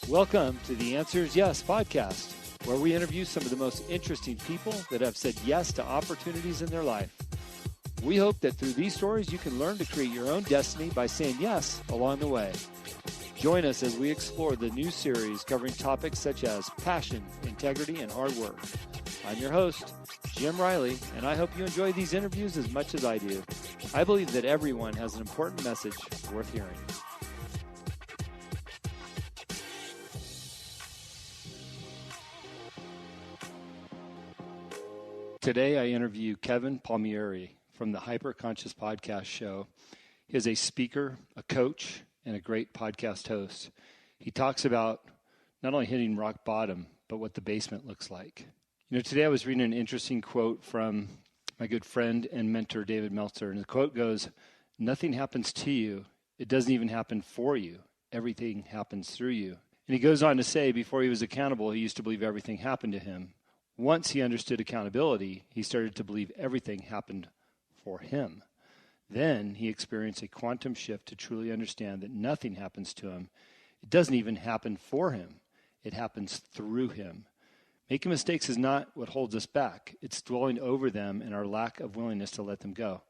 Welcome to the Answer is Yes podcast, where we interview some of the most interesting people that have said yes to opportunities in their life. We hope that through these stories, you can learn to create your own destiny by saying yes along the way. Join us as we explore the new series covering topics such as passion, integrity, and hard work. I'm your host, Jim Riley, and I hope you enjoy these interviews as much as I do. I believe that everyone has an important message worth hearing. Today, I interview Kevin Palmieri from the Hyperconscious Podcast Show. He is a speaker, a coach, and a great podcast host. He talks about not only hitting rock bottom, but what the basement looks like. You know, today I was reading an interesting quote from my good friend and mentor, David Meltzer, and the quote goes, "Nothing happens to you. It doesn't even happen for you. Everything happens through you." And he goes on to say, before he was accountable, he used to believe everything happened to him. Once he understood accountability, he started to believe everything happened for him. Then he experienced a quantum shift to truly understand that nothing happens to him. It doesn't even happen for him. It happens through him. Making mistakes is not what holds us back. It's dwelling over them and our lack of willingness to let them go.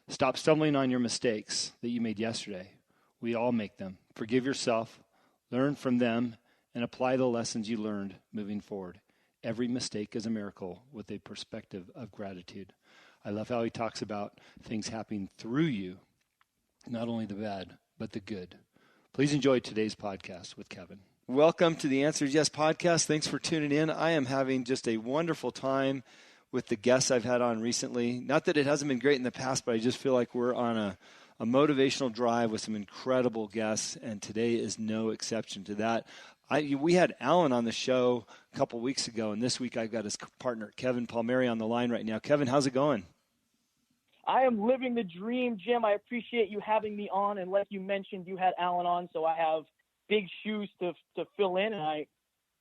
Stop stumbling on your mistakes that you made yesterday. We all make them. Forgive yourself, learn from them, and apply the lessons you learned moving forward. Every mistake is a miracle with a perspective of gratitude. I love how he talks about things happening through you, not only the bad, but the good. Please enjoy today's podcast with Kevin. Welcome to the Answer is Yes podcast. Thanks for tuning in. I am having just a wonderful time with the guests I've had on recently. Not that it hasn't been great in the past, but I just feel like we're on a motivational drive with some incredible guests, and today is no exception to that. We had Alan on the show a couple weeks ago, and this week I've got his partner, Kevin Palmieri, on the line right now. Kevin, how's it going? I am living the dream, Jim. I appreciate you having me on, and like you mentioned, you had Alan on, so I have big shoes to fill in, and I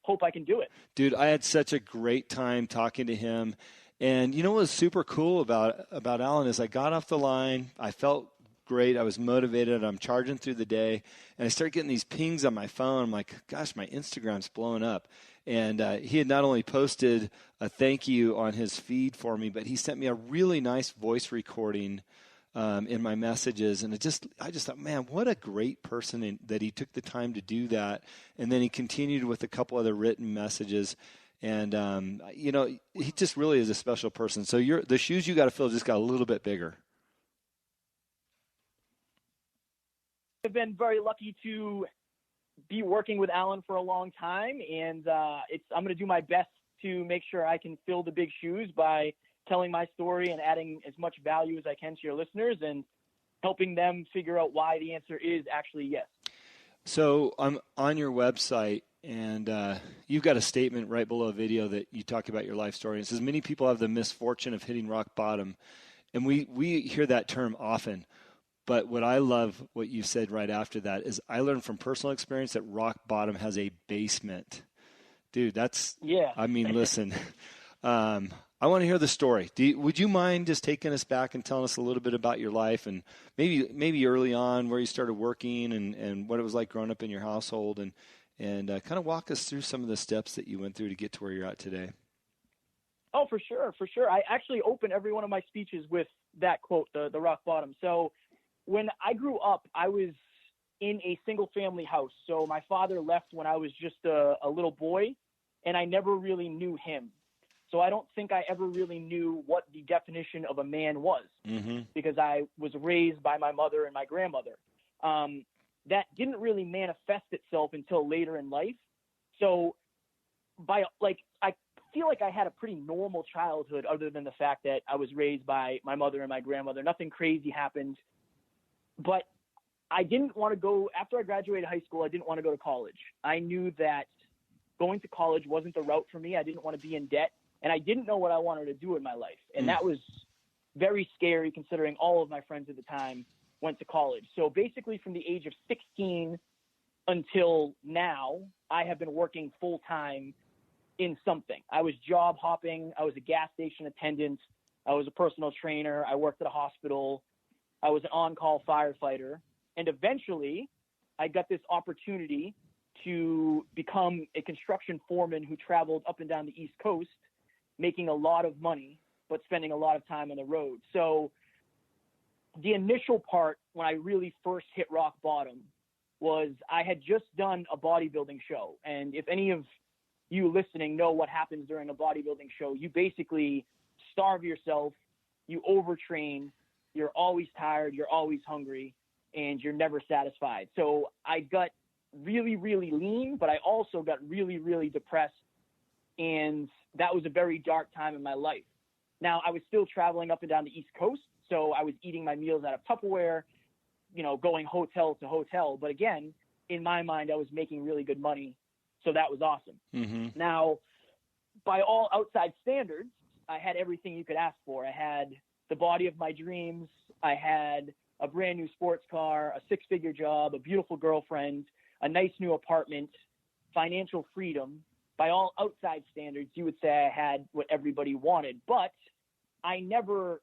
hope I can do it. Dude, I had such a great time talking to him, and you know what was super cool about Alan is I got off the line, I felt great. I was motivated. I'm charging through the day, and I started getting these pings on my phone. I'm like, gosh, my Instagram's blowing up. And he had not only posted a thank you on his feed for me, but he sent me a really nice voice recording in my messages. And I just thought, man, what a great person that he took the time to do that. And then he continued with a couple other written messages. And, he just really is a special person. So the shoes you got to fill just got a little bit bigger. I've been very lucky to be working with Alan for a long time, and I'm going to do my best to make sure I can fill the big shoes by telling my story and adding as much value as I can to your listeners and helping them figure out why the answer is actually yes. So I'm on your website, and you've got a statement right below a video that you talk about your life story. It says, many people have the misfortune of hitting rock bottom, and we hear that term often. But what I love, what you said right after that, is I learned from personal experience that rock bottom has a basement. Dude, listen, I want to hear the story. Would you mind just taking us back and telling us a little bit about your life and maybe early on where you started working and what it was like growing up in your household and kind of walk us through some of the steps that you went through to get to where you're at today? Oh, for sure. I actually open every one of my speeches with that quote, the rock bottom. So when I grew up, I was in a single-family house. So my father left when I was just a little boy, and I never really knew him. So I don't think I ever really knew what the definition of a man was because I was raised by my mother and my grandmother. That didn't really manifest itself until later in life. So I feel like I had a pretty normal childhood other than the fact that I was raised by my mother and my grandmother. Nothing crazy happened. But I didn't want to go, after I graduated high school, I didn't want to go to college. I knew that going to college wasn't the route for me. I didn't want to be in debt, and I didn't know what I wanted to do in my life. And that was very scary considering all of my friends at the time went to college. So basically from the age of 16 until now, I have been working full-time in something. I was job hopping. I was a gas station attendant. I was a personal trainer. I worked at a hospital. I was an on-call firefighter. And eventually I got this opportunity to become a construction foreman who traveled up and down the East Coast, making a lot of money, but spending a lot of time on the road. So the initial part when I really first hit rock bottom was I had just done a bodybuilding show. And if any of you listening know what happens during a bodybuilding show, you basically starve yourself, you overtrain, you're always tired, you're always hungry, and you're never satisfied. So I got really, really lean, but I also got really, really depressed. And that was a very dark time in my life. Now, I was still traveling up and down the East Coast, so I was eating my meals out of Tupperware, going hotel to hotel. But again, in my mind, I was making really good money, so that was awesome. Mm-hmm. Now, by all outside standards, I had everything you could ask for. I had the body of my dreams. I had a brand new sports car, a six-figure job, a beautiful girlfriend, a nice new apartment, financial freedom. By all outside standards, you would say I had what everybody wanted, but I never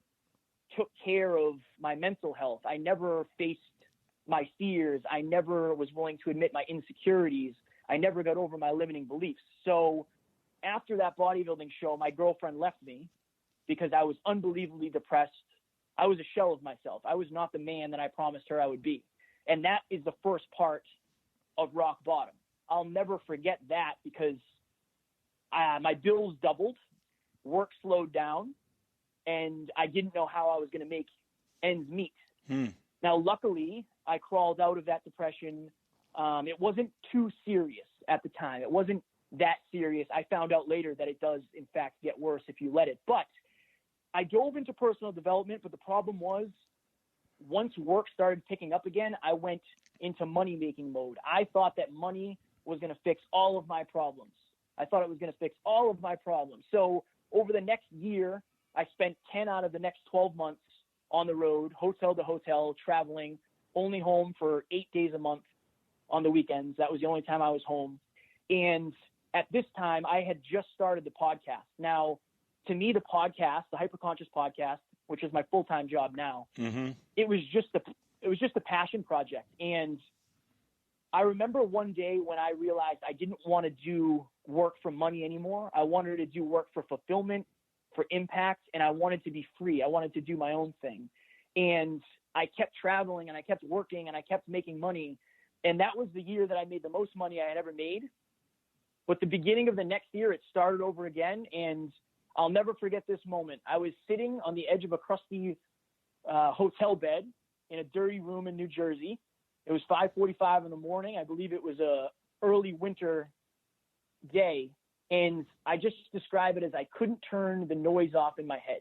took care of my mental health. I never faced my fears. I never was willing to admit my insecurities. I never got over my limiting beliefs. So after that bodybuilding show, my girlfriend left me because I was unbelievably depressed. I was a shell of myself. I was not the man that I promised her I would be. And that is the first part of rock bottom. I'll never forget that because my bills doubled, work slowed down, and I didn't know how I was going to make ends meet. Now, luckily, I crawled out of that depression. It wasn't too serious at the time. It wasn't that serious. I found out later that it does, in fact, get worse if you let it. But I dove into personal development, but the problem was once work started picking up again, I went into money-making mode. I thought that money was going to fix all of my problems. I thought it was going to fix all of my problems. So over the next year, I spent 10 out of the next 12 months on the road, hotel to hotel, traveling, only home for 8 days a month on the weekends. That was the only time I was home. And at this time, I had just started the podcast. Now, to me, the podcast, the Hyperconscious podcast, which is my full-time job now, it was just a passion project. And I remember one day when I realized I didn't want to do work for money anymore. I wanted to do work for fulfillment, for impact, and I wanted to be free. I wanted to do my own thing. And I kept traveling and I kept working and I kept making money. And that was the year that I made the most money I had ever made. But the beginning of the next year, it started over again. And I'll never forget this moment. I was sitting on the edge of a crusty hotel bed in a dirty room in New Jersey. It was 5:45 in the morning. I believe it was a early winter day. And I just describe it as I couldn't turn the noise off in my head.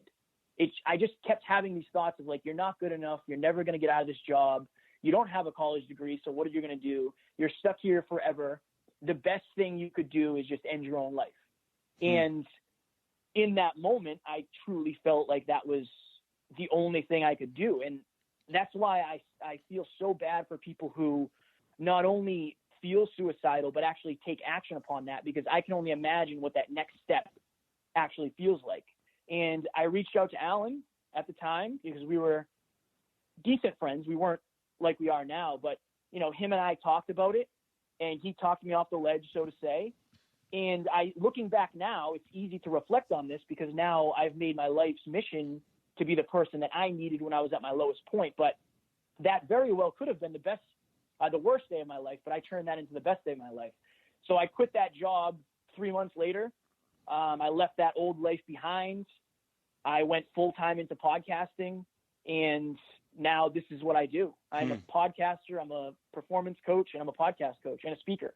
I just kept having these thoughts of like, you're not good enough. You're never going to get out of this job. You don't have a college degree. So what are you going to do? You're stuck here forever. The best thing you could do is just end your own life. And in that moment, I truly felt like that was the only thing I could do. And that's why I feel so bad for people who not only feel suicidal, but actually take action upon that, because I can only imagine what that next step actually feels like. And I reached out to Alan at the time because we were decent friends. We weren't like we are now, but him and I talked about it and he talked me off the ledge, so to say. And looking back now, it's easy to reflect on this because now I've made my life's mission to be the person that I needed when I was at my lowest point. But that very well could have been the worst day of my life, but I turned that into the best day of my life. So I quit that job 3 months later. I left that old life behind. I went full-time into podcasting, and now this is what I do. I'm a podcaster, I'm a performance coach, and I'm a podcast coach and a speaker.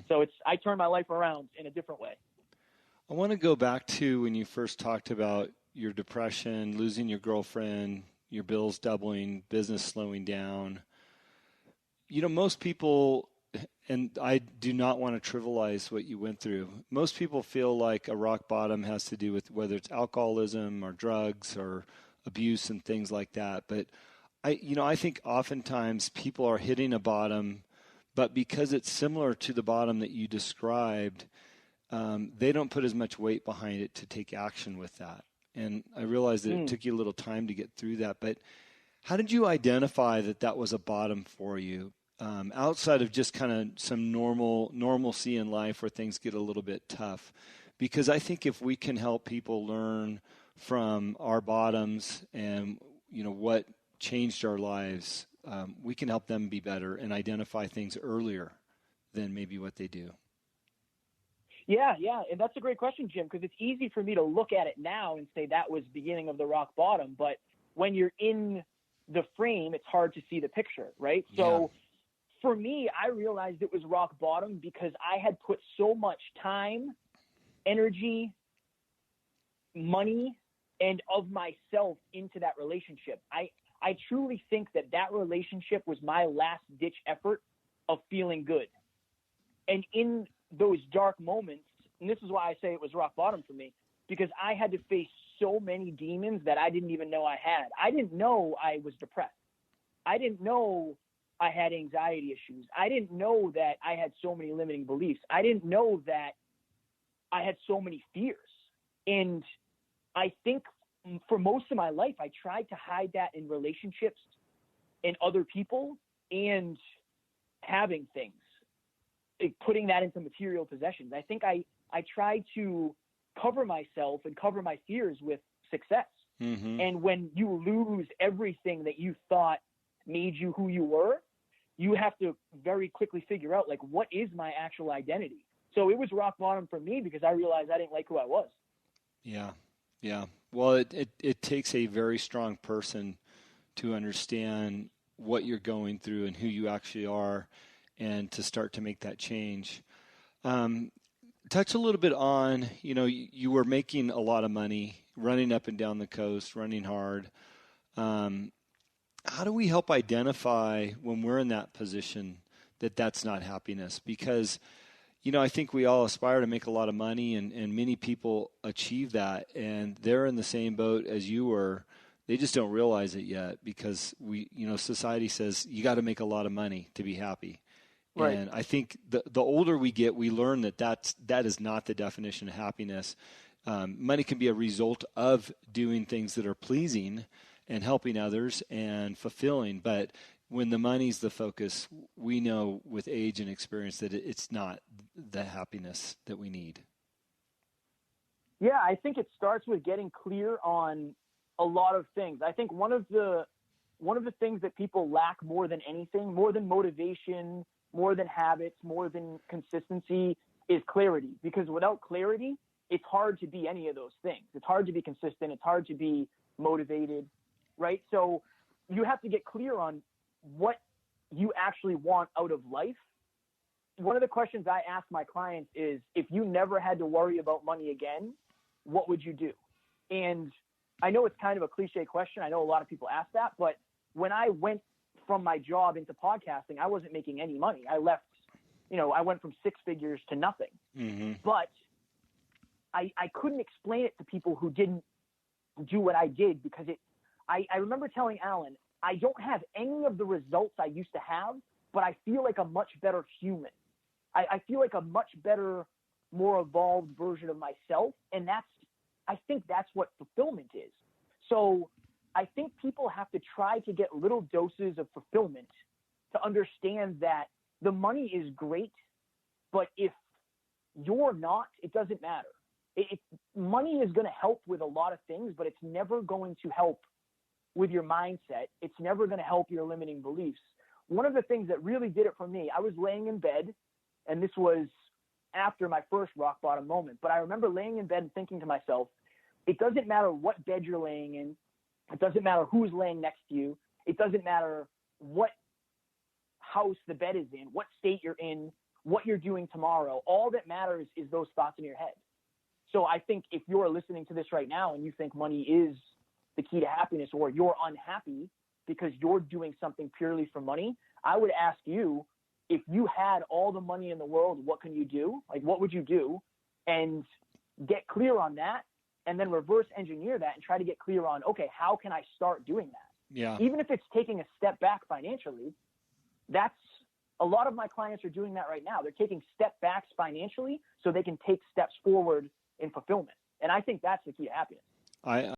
So I turned my life around in a different way. I want to go back to when you first talked about your depression, losing your girlfriend, your bills doubling, business slowing down. Most people, and I do not want to trivialize what you went through. Most people feel like a rock bottom has to do with whether it's alcoholism or drugs or abuse and things like that. But I think oftentimes people are hitting a bottom, but because it's similar to the bottom that you described, they don't put as much weight behind it to take action with that. And I realize that it took you a little time to get through that. But how did you identify that was a bottom for you? outside of just kind of some normalcy in life where things get a little bit tough. Because I think if we can help people learn from our bottoms and, what changed our lives, we can help them be better and identify things earlier than maybe what they do. Yeah. And that's a great question, Jim, because it's easy for me to look at it now and say that was beginning of the rock bottom. But when you're in the frame, it's hard to see the picture, right? So for me, I realized it was rock bottom because I had put so much time, energy, money, and of myself into that relationship. I truly think that relationship was my last ditch effort of feeling good. And in those dark moments, and this is why I say it was rock bottom for me, because I had to face so many demons that I didn't even know I had. I didn't know I was depressed. I didn't know I had anxiety issues. I didn't know that I had so many limiting beliefs. I didn't know that I had so many fears. And I think for most of my life, I tried to hide that in relationships and other people and having things, putting that into material possessions. I think I tried to cover myself and cover my fears with success. Mm-hmm. And when you lose everything that you thought made you who you were, you have to very quickly figure out, what is my actual identity? So it was rock bottom for me because I realized I didn't like who I was. Yeah. Well, it takes a very strong person to understand what you're going through and who you actually are and to start to make that change. Touch a little bit on, you were making a lot of money, running up and down the coast, running hard. How do we help identify when we're in that position that that's not happiness? Because, I think we all aspire to make a lot of money and many people achieve that and they're in the same boat as you were. They just don't realize it yet because society says you got to make a lot of money to be happy. Right. And I think the older we get, we learn that is not the definition of happiness. Money can be a result of doing things that are pleasing and helping others and fulfilling. But when the money's the focus, we know with age and experience that it's not the happiness that we need. Yeah, I think it starts with getting clear on a lot of things. I think one of the things that people lack more than anything, more than motivation, more than habits, more than consistency, is clarity. Because without clarity, it's hard to be any of those things. It's hard to be consistent. It's hard to be motivated, right? So you have to get clear on what you actually want out of life. One of the questions I ask my clients is, if you never had to worry about money again, what would you do? And I know it's kind of a cliche question. I know a lot of people ask that, but when I went from my job into podcasting, I wasn't making any money. I left, I went from six figures to nothing. Mm-hmm. But I couldn't explain it to people who didn't do what I did because I remember telling Alan, I don't have any of the results I used to have, but I feel like a much better human. I feel like a much better, more evolved version of myself. And I think that's what fulfillment is. So I think people have to try to get little doses of fulfillment to understand that the money is great, but if you're not, it doesn't matter. Money is going to help with a lot of things, but it's never going to help with your mindset. It's never going to help your limiting beliefs. One of the things that really did it for me, I was laying in bed, and this was after my first rock bottom moment, but I remember laying in bed and thinking to myself, it doesn't matter what bed you're laying in. It doesn't matter who's laying next to you. It doesn't matter what house the bed is in, what state you're in, what you're doing tomorrow. All that matters is those thoughts in your head. So I think if you're listening to this right now and you think money is the key to happiness, or you're unhappy because you're doing something purely for money, I would ask you, if you had all the money in the world, what can you do? What would you do? And get clear on that, and then reverse engineer that and try to get clear on, okay, how can I start doing that? Yeah. Even if it's taking a step back financially, that's a lot of my clients are doing that right now. They're taking step backs financially so they can take steps forward in fulfillment. And I think that's the key to happiness.